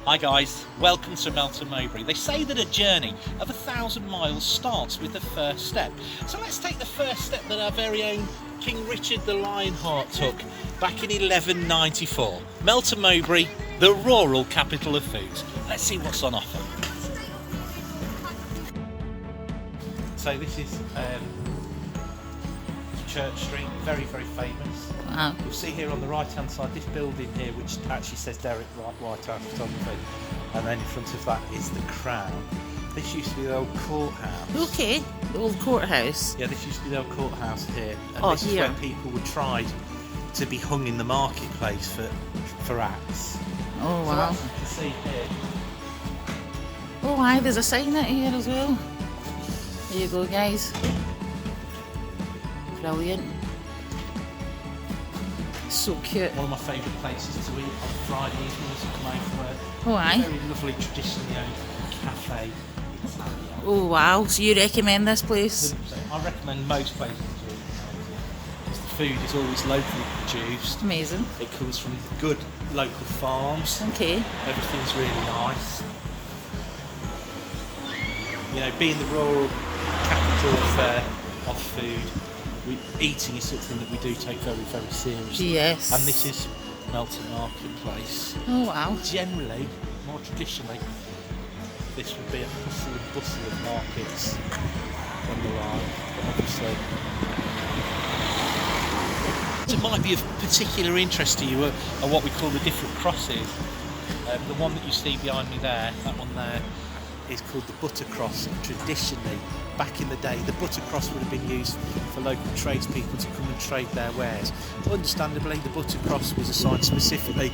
Hi guys, welcome to Melton Mowbray. They say that a journey of 1,000 miles starts with the first step. So let's take the first step that our very own King Richard the Lionheart took back in 1194. Melton Mowbray, the rural capital of foods. Let's see what's on offer. So this is Church Street, very famous. Wow. You'll see here on the right hand side this building here which actually says Derek White House Photography, and then in front of that is the Crown. This used to be the old courthouse. Okay, the old courthouse. Yeah, this used to be the old courthouse here, and Oh, this here. is where people were tried to be hung in the marketplace for acts. Oh So wow. as you can see here, Oh aye, there's a sign out here as well. There you go guys. Brilliant. So cute. one of my favourite places to eat on Friday evenings at come home from work. Oh aye. Very lovely traditionally owned cafe. Italian. Oh wow, so you recommend this place? 100%. I recommend most places to eat because the food is always locally produced. Amazing. It comes from good local farms. Okay. Everything's really nice. You know, being the rural capital of food, eating is something that we do take very seriously. Yes. And this is Melton Marketplace. Oh wow. Generally, more traditionally, this would be a hustle and bustle of markets and the like, but obviously. It might be of particular interest to you are what we call the different crosses. The one that you see behind me there, that one there, is called the butter cross. Traditionally, back in the day, the butter cross would have been used for local tradespeople to come and trade their wares. Understandably, the butter cross was assigned specifically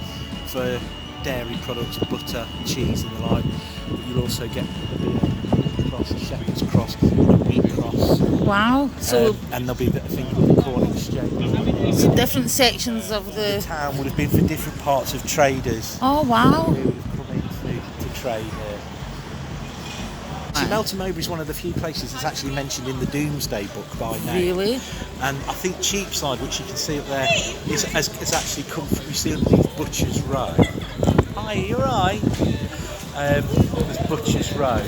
for dairy products, butter, cheese and the like. But you'll also get the cross, a shepherd's cross, and a wheat cross. Wow. So And there'll be a thing called the corn exchange. so different sections of The the. town would have been for different parts of traders Oh wow. who would have come in to trade here. So Melton Mowbray is one of the few places that's actually mentioned in the Doomsday Book by name. Really? And I think Cheapside, which you can see up there, has actually come from, you see underneath Butcher's Row. Hi, you're right. There's Butcher's Row.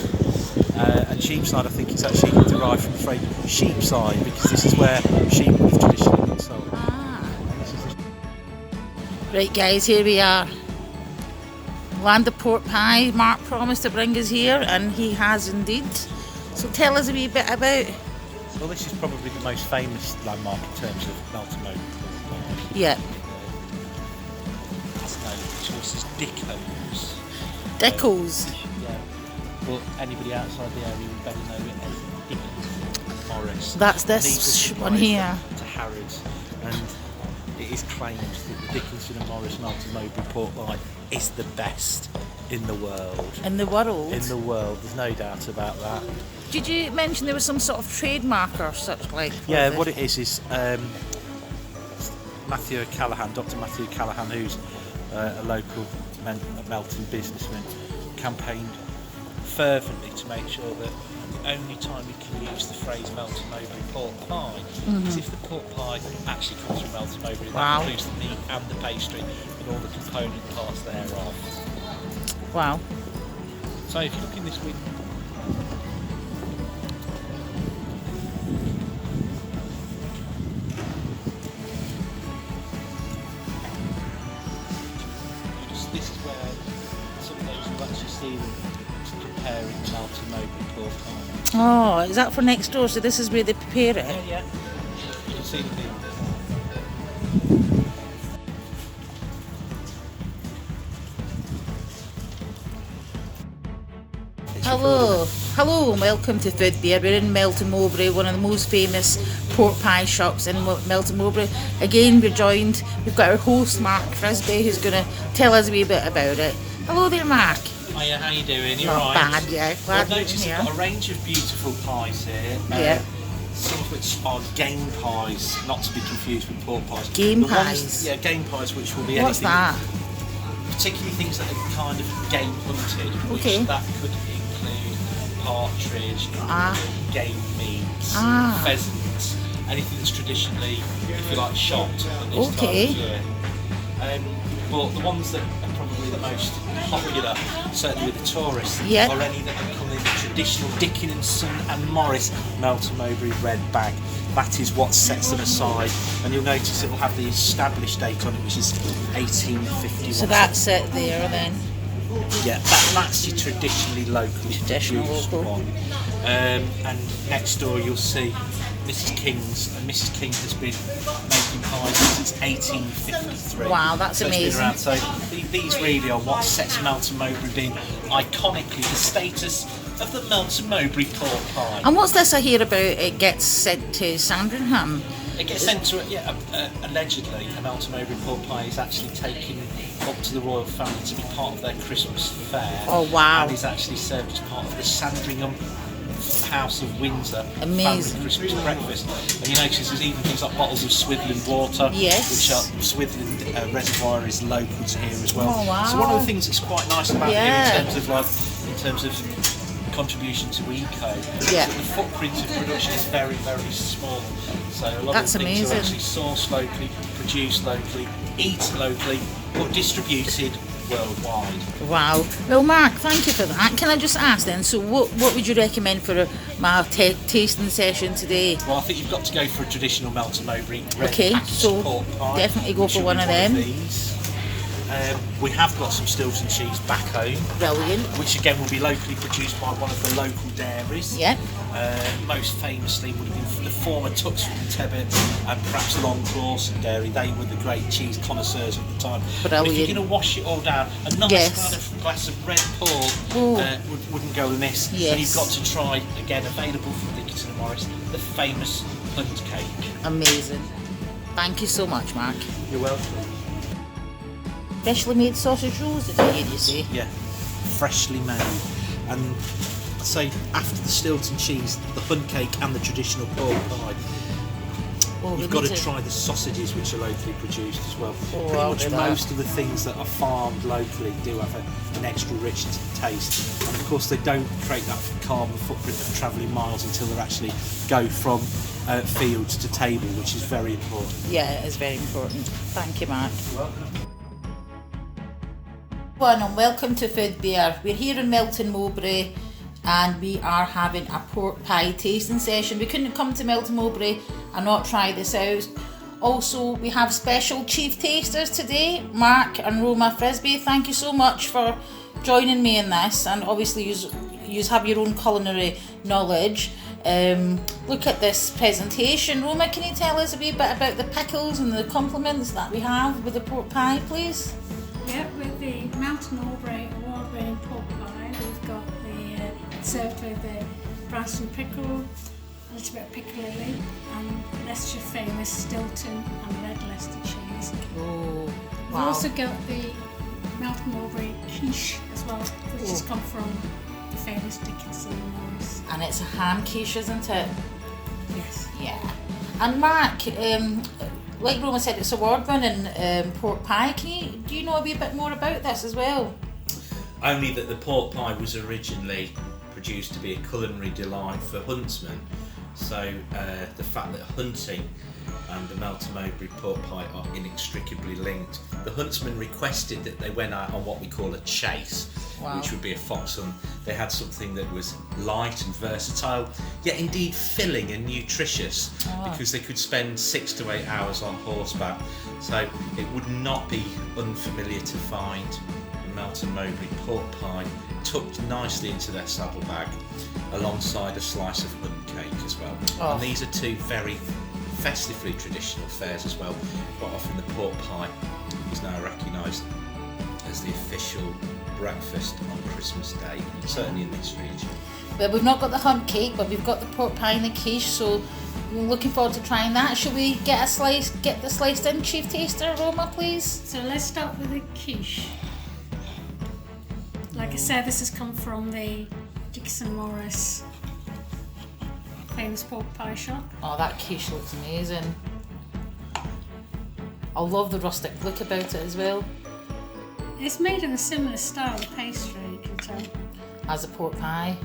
And Cheapside, I think, is actually derived from the phrase sheepside, because this is where sheep would have traditionally been sold. Ah. Right guys, here we are. Land of pork pie. Mark promised to bring us here, and he has indeed. So tell us a wee bit about. Well, this is probably the most famous landmark in terms of Melton Mowbray. Yeah. It's known to us as Dickos. Dickles. Yeah. But anybody outside the area would better know it as Dickens and Morris. That's These this are one supplied here. To Harrods, and it is claimed that the Dickinson and Morris Melton Mowbray pork pie is the best in the world. In the world. In the world, there's no doubt about that. Did you mention there was some sort of trademark or such like? Yeah, for what the- it is Matthew Callahan, Dr. Matthew Callahan, who's a local Melton businessman, campaigned fervently to make sure that the only time we can use the phrase Melton Mowbray pork pie is if the pork pie actually comes from Melton Mowbray. Wow. That includes the meat and the pastry and all the component parts thereof. Wow. So if you look in this window, this is where some of those will actually see them preparing Melton Mowbray pork pie. Oh, is that for next door? So this is where they prepare it. Yeah. You can see the Hello, welcome to Food Beer. We're in Melton Mowbray, one of the most famous pork pie shops in Melton Mowbray. Again, we've got our host Mark Frisbee, who's going to tell us a wee bit about it. Hello there, Mark. Hiya, how you doing? You Not alright? bad, yeah. Glad Well, you're notice here. I've got a range of beautiful pies here. Yeah. Some of which are game pies, not to be confused with pork pies. Game The pies? Ones, yeah, game pies, which will be What's anything. that? Particularly things that are kind of game hunted, which Okay. that could include partridge, game meats, Ah. pheasants, anything that's traditionally, if you like, shot at this Okay. time of year. But the ones that are probably probably the most popular, certainly with the tourists, Yeah. are any that have come in the traditional Dickinson and Morris Melton Mowbray red bag. That is what sets them aside, and you'll notice it will have the established date on it, which is 1851. So that's it there then. Yeah, that's your traditionally locally Traditional produced local. one. And next door you'll see Mrs. King's, and Mrs. King has been making pies since 1853. Wow, that's so amazing. It's been around. So these really are what sets Melton Mowbray being iconically the status of the Melton Mowbray pork pie. And what's this I hear about? It gets sent to Sandringham. It gets sent to allegedly a Melton Mowbray pork pie is actually taken up to the royal family to be part of their Christmas fair. Oh, wow. And is actually served as part of the Sandringham House of Windsor Amazing. family Christmas breakfast. And you notice there's even things like bottles of Swithland water, Yes. which are Swithland reservoir is local to here as well. Oh, wow. So one of the things that's quite nice about Yeah. here in terms of contribution to eco, Yeah. the footprint of production is very, very small. So a lot That's of things amazing. are actually sourced locally, produced locally, eaten locally, but distributed worldwide. Wow. Well, Mark, thank you for that. Can I just ask then, so what would you recommend for my tasting session today? Well, I think you've got to go for a traditional Melton Mowbray red Okay, packaged so pork pie, definitely go which for will one be of them. these. We have got some Stilton cheese back home, Brilliant. which again will be locally produced by one of the local dairies. Yeah. Most famously would have been the former Tuxford and Tebbit and perhaps Long Clawson Dairy. They were the great cheese connoisseurs at the time. But if Brilliant. you're going to wash it all down, a nice Yes. glass of red pork Ooh. wouldn't go amiss. Yes. And you've got to try, again, available from Dickinson and Morris, the famous hunt cake. Amazing. Thank you so much, Mark. You're welcome. Freshly made sausage rolls, did I hear you say? Yeah, freshly made. And I'd say after the Stilton cheese, the hunt cake and the traditional pork pie, Oh, you've we got to need try the sausages which are locally produced as well. Oh, Pretty I'll much do that. most of the things that are farmed locally do have an extra rich taste. And of course they don't create that carbon footprint of travelling miles until they actually go from fields to table, which is very important. Yeah, it is very important. Thank you, Mark. You're welcome. And welcome to Food Bear. We're here in Melton Mowbray and we are having a pork pie tasting session. We couldn't come to Melton Mowbray and not try this out. Also, we have special chief tasters today, Mark and Roma Frisbee. Thank you so much for joining me in this, and obviously you have your own culinary knowledge. Look at this presentation. Roma, can you tell us a wee bit about the pickles and the compliments that we have with the pork pie, please? Yeah, with the Melton Mowbray award-winning pork pie, we've got served with the Branston pickle, a little bit of piccalilli, and Leicestershire famous Stilton and red Leicester cheese. Oh, We've wow. also got the Melton Mowbray quiche as well, which has come from the famous Dickinson and Morris. And it's a ham quiche, isn't it? Yes. Yeah. And Mark, like Roma said, it's award-winning pork pie. Do you know a wee bit more about this as well? Only that the pork pie was originally produced to be a culinary delight for huntsmen. So the fact that hunting and the Melton Mowbray pork pie are inextricably linked. The huntsmen requested that they went out on what we call a chase, Wow. which would be a fox hunt. They had something that was light and versatile, yet indeed filling and nutritious, because they could spend 6 to 8 hours on horseback. So it would not be unfamiliar to find the Melton Mowbray pork pie tucked nicely into their saddlebag, alongside a slice of hunt cake as well. Oh. And these are two very festively traditional fares as well. Quite often the pork pie is now recognised as the official breakfast on Christmas Day, certainly in this region. Well, we've not got the hunt cake, but we've got the pork pie and the quiche, so we're looking forward to trying that. Shall we get the sliced in chief taster, Roma, please? So let's start with the quiche. Like I said, this has come from the Dickinson Morris famous pork pie shop. Oh, that quiche looks amazing. I love the rustic look about it as well, It's made in a similar style of pastry, you can tell. as a pork pie.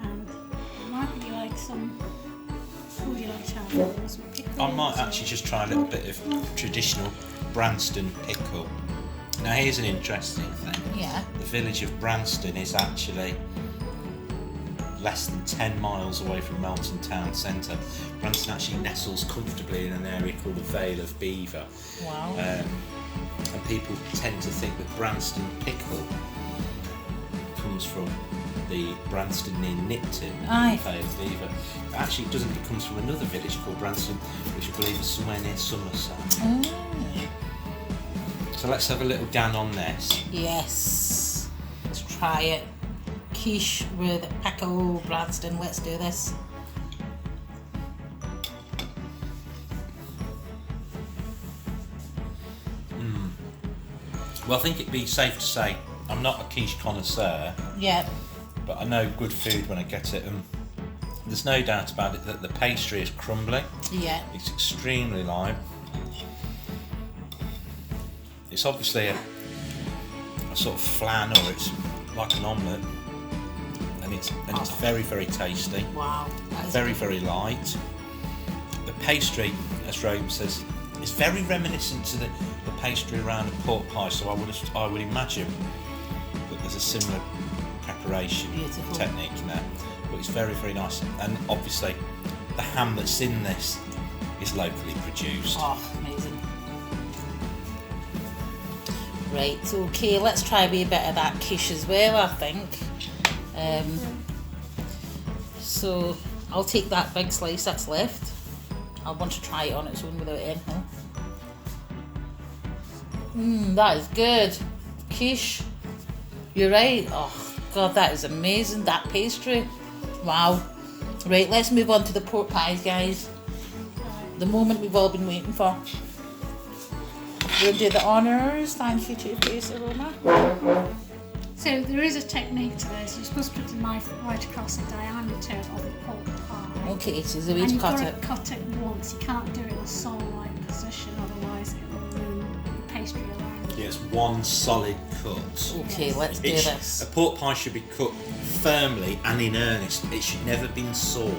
And Mark, would you like some? Would you like to have some pickles? I might actually just try a little bit of traditional Branston pickle. Now here's an interesting thing. Yeah. The village of Branston is actually less than 10 miles away from Melton town centre. Branston actually nestles comfortably in an area called the Vale of Beaver. Wow. And people tend to think that Branston pickle comes from the Branston near Nipton, Aye. the Vale of Beaver. But actually it doesn't, it comes from another village called Branston, which I believe is somewhere near Somerset. Oh. So let's have a little gan on this. Yes. Let's try it. Quiche with pickle, Branston. Let's do this. Well, I think it'd be safe to say I'm not a quiche connoisseur, Yeah. but I know good food when I get it, and there's no doubt about it that the pastry is crumbly. Yeah. It's extremely light. It's obviously a sort of flan, or it's like an omelette, and it's very, very tasty. Wow. That is Very, very light. The pastry, as Rome says, is very reminiscent to the pastry around a pork pie. So I would imagine that there's a similar preparation Beautiful. technique in there. But it's very, very nice. And obviously, the ham that's in this is locally produced. Oh, amazing. Right, okay, let's try a wee bit of that quiche as well, I think. So I'll take that big slice that's left. I want to try it on its own without anything. That is good. Quiche. You're right. Oh, God, that is amazing. That pastry. Wow. Right, let's move on to the pork pies, guys. The moment we've all been waiting for. We'll do the honours. Thank you, Two-Face Aroma. So there is a technique to this. You're supposed to put the knife right across the diameter of the pork pie. Okay, so there's a way And to you've cut got it. to cut it once. You can't do it in a saw-like position, otherwise it will ruin the pastry around. Yeah, it's one solid cut. Okay, let's do this. A pork pie should be cut firmly and in earnest. It should never be sawed.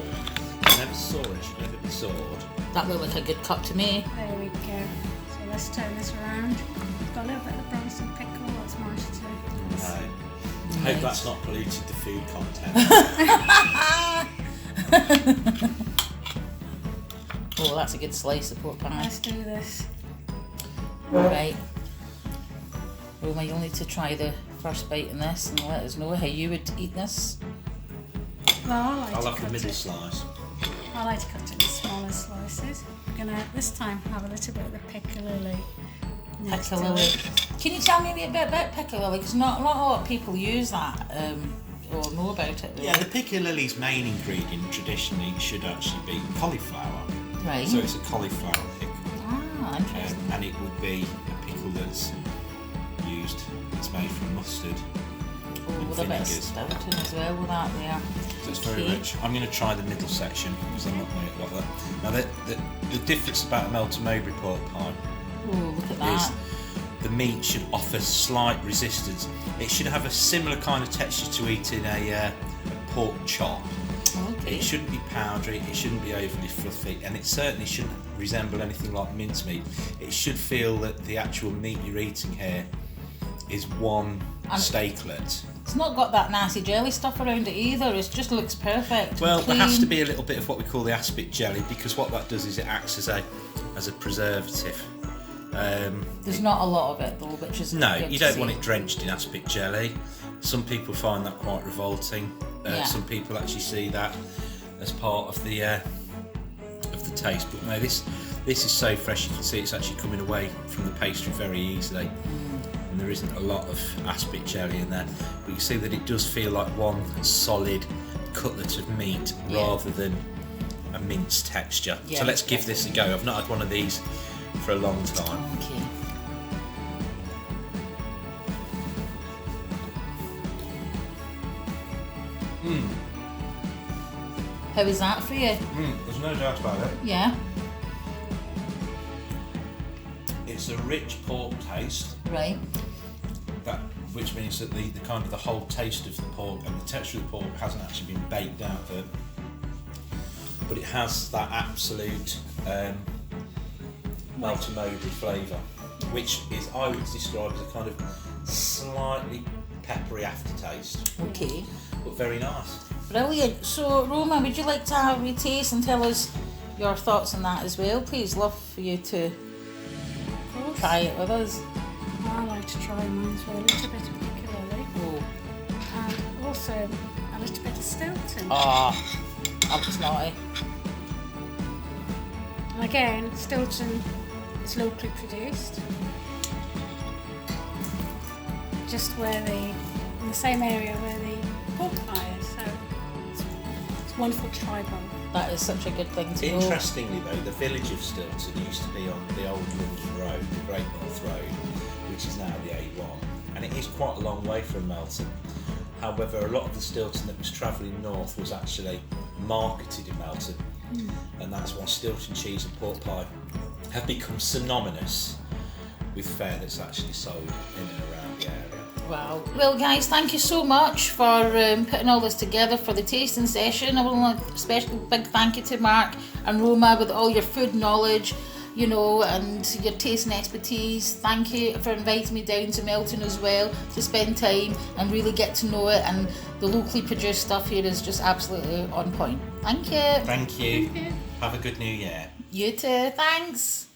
Never saw it, should never be sawed. That looked like a good cut to me. There we go. So let's turn this around. We've got a little bit of Branston pickle. That's nice too. No. I hope that's not polluted the food content. Oh, that's a good slice of pork pie. Let's do this. Right. Roma, you'll need to try the first bite in this and let us know how you would eat this. Well, I'll have the middle slice. I like to cut it in smaller slices. I'm gonna this time have a little bit of the piccalilli. next to Piccalilli. it. Can you tell me a bit about piccalilli? Because not a lot of people use that or know about it. Really. Yeah, the piccalilli's main ingredient traditionally should actually be cauliflower. Right. So it's a cauliflower pickle. Ah, interesting. And it would be a pickle that's used, it's made from mustard. Oh, with a bit of stilton as well with that there. So it's very rich. I'm going to try the middle section because I'm not going to like that. Now the difference about a Melton Mowbray pork pie Oh, look at is that. the meat should offer slight resistance. It should have a similar kind of texture to eating a pork chop. Okay. It shouldn't be powdery, it shouldn't be overly fluffy, and it certainly shouldn't resemble anything like mincemeat. It should feel that the actual meat you're eating here is one steaklet. It's not got that nasty jelly stuff around it either. It just looks perfect. Well, and there has to clean. be a little bit of what we call the aspic jelly, because what that does is it acts as a preservative. There's not a lot of it though, which is No, good you to don't see. want it drenched in aspic jelly. Some people find that quite revolting. Yeah. Some people actually see that as part of the taste. But no, this is so fresh. You can see it's actually coming away from the pastry very easily, and there isn't a lot of aspic jelly in there. But you see that it does feel like one solid cutlet of meat rather than a mince texture. Yeah, so let's give this a go. I've not had one of these for a long time. Okay. How is that for you? There's no doubt about it. Yeah. It's a rich pork taste, Right. which means that the kind of the whole taste of the pork and the texture of the pork hasn't actually been baked out of it, but it has that absolute Melton Mowbray flavour, which is, I would describe as a kind of slightly peppery aftertaste, Okay. but very nice. Brilliant. So, Roma, would you like to have a wee taste and tell us your thoughts on that as well, please? Love for you to Of course. try it with us. I like to try mine with a little bit of piccalilli Oh. and also a little bit of Stilton. Ah, that was naughty. And again, Stilton is locally produced. Just in the same area where the pork pie is, so it's wonderful to try both. That is such a good thing to know. Interestingly though, the village of Stilton used to be on the old London Road, the Great North Road, which is now the A1, and it is quite a long way from Melton. However, a lot of the Stilton that was travelling north was actually marketed in Melton, and that's why Stilton cheese and pork pie have become synonymous with fare that's actually sold in and around the area. Wow. Well, guys, thank you so much for putting all this together for the tasting session. I want to especially big thank you to Mark and Roma with all your food knowledge, you know, and your tasting expertise. Thank you for inviting me down to Melton as well to spend time and really get to know it. And the locally produced stuff here is just absolutely on point. Thank you. Thank you. Have a good new year. You too. Thanks.